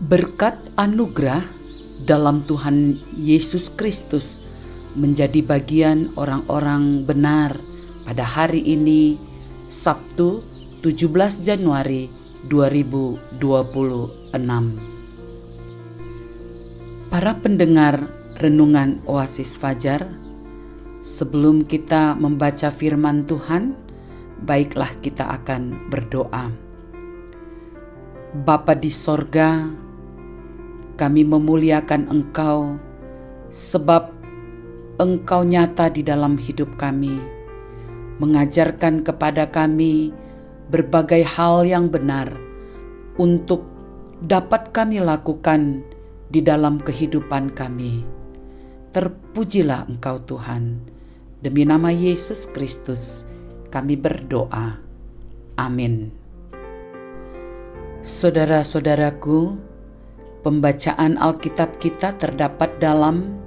Berkat anugerah dalam Tuhan Yesus Kristus menjadi bagian orang-orang benar pada hari ini, Sabtu 17 Januari 2026. Para pendengar Renungan Oasis Fajar, sebelum kita membaca firman Tuhan, baiklah kita akan berdoa. Bapa di sorga, kami memuliakan Engkau sebab Engkau nyata di dalam hidup kami, mengajarkan kepada kami berbagai hal yang benar untuk dapat kami lakukan di dalam kehidupan kami. Terpujilah Engkau Tuhan. Demi nama Yesus Kristus kami berdoa. Amin. Saudara-saudaraku, pembacaan Alkitab kita terdapat dalam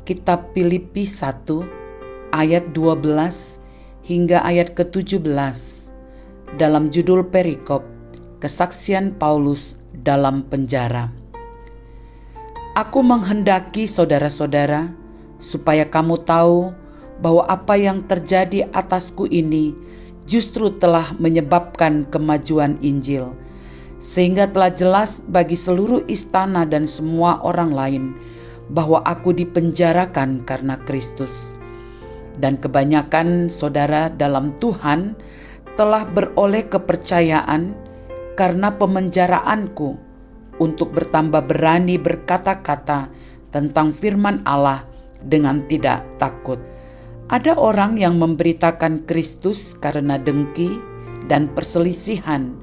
Kitab Filipi 1 ayat 12 hingga ayat ke-17 dalam judul perikop Kesaksian Paulus dalam penjara. Aku menghendaki saudara-saudara supaya kamu tahu bahwa apa yang terjadi atasku ini justru telah menyebabkan kemajuan Injil, sehingga telah jelas bagi seluruh istana dan semua orang lain bahwa aku dipenjarakan karena Kristus. Dan kebanyakan saudara dalam Tuhan telah beroleh kepercayaan karena pemenjaraanku untuk bertambah berani berkata-kata tentang firman Allah dengan tidak takut. Ada orang yang memberitakan Kristus karena dengki dan perselisihan,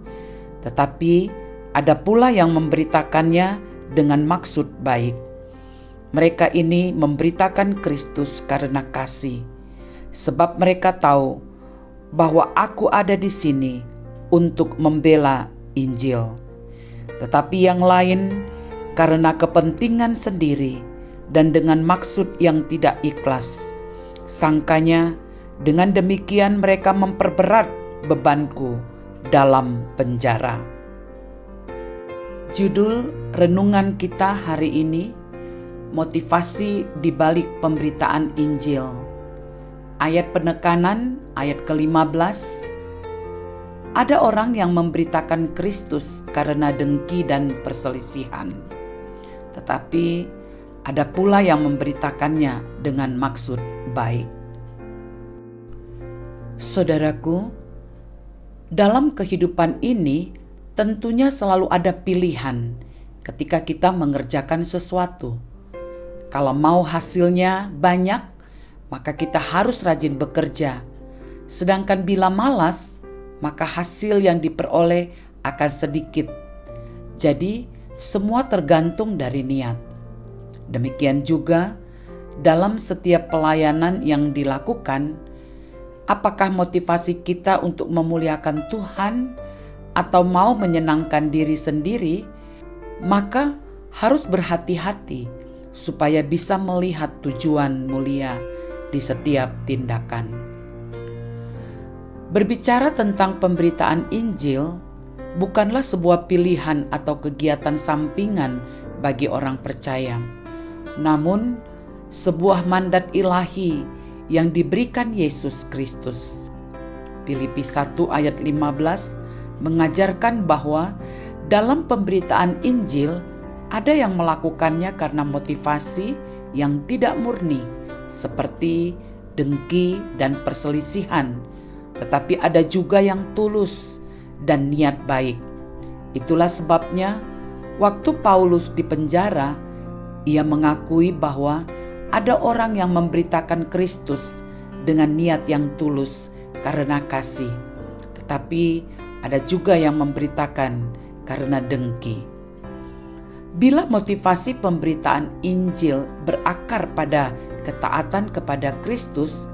tetapi ada pula yang memberitakannya dengan maksud baik. Mereka ini memberitakan Kristus karena kasih, sebab mereka tahu bahwa aku ada di sini untuk membela Injil. Tetapi yang lain karena kepentingan sendiri dan dengan maksud yang tidak ikhlas. Sangkanya dengan demikian mereka memperberat bebanku dalam penjara. Judul renungan kita hari ini, motivasi di balik pemberitaan Injil. Ayat penekanan, ayat ke-15. Ada orang yang memberitakan Kristus karena dengki dan perselisihan. Tetapi ada pula yang memberitakannya dengan maksud baik. Saudaraku, dalam kehidupan ini tentunya selalu ada pilihan ketika kita mengerjakan sesuatu. Kalau mau hasilnya banyak, maka kita harus rajin bekerja. Sedangkan bila malas, maka hasil yang diperoleh akan sedikit. Jadi, semua tergantung dari niat. Demikian juga dalam setiap pelayanan yang dilakukan, apakah motivasi kita untuk memuliakan Tuhan atau mau menyenangkan diri sendiri, maka harus berhati-hati supaya bisa melihat tujuan mulia di setiap tindakan. Berbicara tentang pemberitaan Injil bukanlah sebuah pilihan atau kegiatan sampingan bagi orang percaya, namun sebuah mandat ilahi yang diberikan Yesus Kristus. Filipi 1 ayat 15 mengajarkan bahwa dalam pemberitaan Injil ada yang melakukannya karena motivasi yang tidak murni, seperti dengki dan perselisihan, tetapi ada juga yang tulus dan niat baik. Itulah sebabnya waktu Paulus di penjara, ia mengakui bahwa ada orang yang memberitakan Kristus dengan niat yang tulus karena kasih, tetapi ada juga yang memberitakan karena dengki. Bila motivasi pemberitaan Injil berakar pada ketaatan kepada Kristus,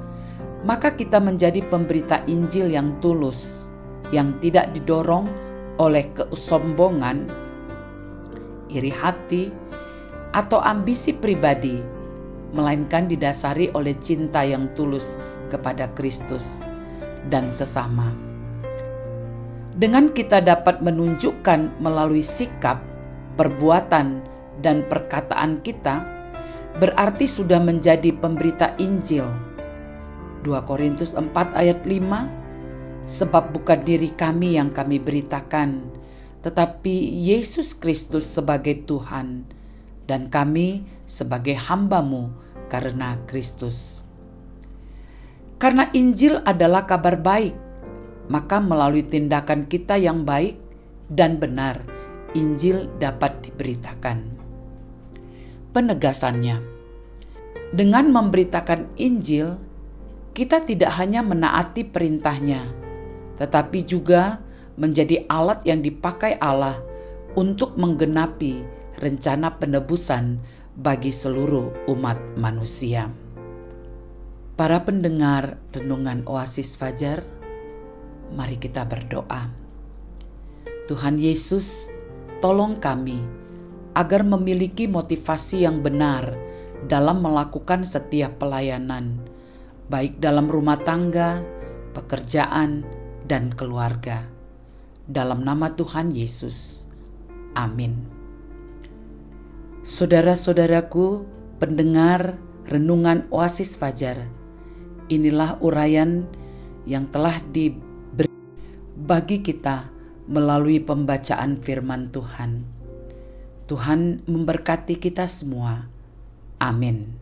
maka kita menjadi pemberita Injil yang tulus, yang tidak didorong oleh kesombongan, iri hati, atau ambisi pribadi, melainkan didasari oleh cinta yang tulus kepada Kristus dan sesama. Dengan kita dapat menunjukkan melalui sikap perbuatan, dan perkataan kita, berarti sudah menjadi pemberita Injil. 2 Korintus 4 ayat 5, sebab bukan diri kami yang kami beritakan, tetapi Yesus Kristus sebagai Tuhan, dan kami sebagai hamba-Mu karena Kristus. Karena Injil adalah kabar baik, maka melalui tindakan kita yang baik dan benar, Injil dapat diberitakan. Penegasannya, dengan memberitakan Injil, kita tidak hanya menaati perintahnya, tetapi juga menjadi alat yang dipakai Allah untuk menggenapi rencana penebusan bagi seluruh umat manusia. Para pendengar Renungan Oasis Fajar, mari kita berdoa. Tuhan Yesus, tolong kami agar memiliki motivasi yang benar dalam melakukan setiap pelayanan, baik dalam rumah tangga, pekerjaan, dan keluarga. Dalam nama Tuhan Yesus. Amin. Saudara-saudaraku, pendengar Renungan Oasis Fajar, inilah uraian yang telah diberi bagi kita melalui pembacaan firman Tuhan. Tuhan memberkati kita semua. Amin.